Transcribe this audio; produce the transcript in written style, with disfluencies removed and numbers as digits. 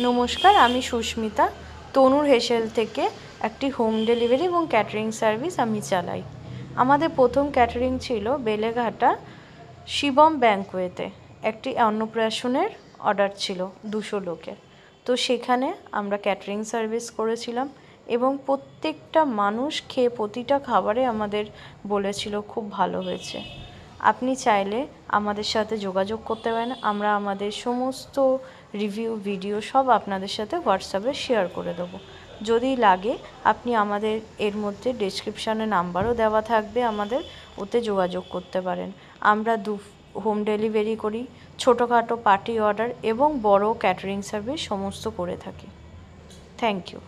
নমস্কার, আমি সুস্মিতা তনুর হেসেল থেকে একটি হোম ডেলিভারি এবং ক্যাটারিং সার্ভিস আমি চালাই। আমাদের প্রথম ক্যাটারিং ছিল বেলেঘাটা শিবম ব্যাংকোয়েতে। একটি অন্নপ্রাশনের অর্ডার ছিল 200 লোকের। তো সেখানে আমরা ক্যাটারিং সার্ভিস করেছিলাম এবং প্রত্যেকটা মানুষ খেয়ে প্রতিটা খাবারে আমাদের বলেছিল খুব ভালো হয়েছে। আপনি চাইলে আমাদের সাথে যোগাযোগ করতে পারেন। আমরা আমাদের সমস্ত রিভিউ ভিডিও সব আপনাদের সাথে হোয়াটসঅ্যাপে শেয়ার করে দেবো। যদি লাগে আপনি আমাদের এর মধ্যে ডেসক্রিপশানে নাম্বারও দেওয়া থাকবে, আমাদের ওতে যোগাযোগ করতে পারেন। আমরা হোম ডেলিভারি করি, ছোটোখাটো পার্টি অর্ডার এবং বড় ক্যাটারিং সার্ভিস সমস্ত করে থাকি। Thank you.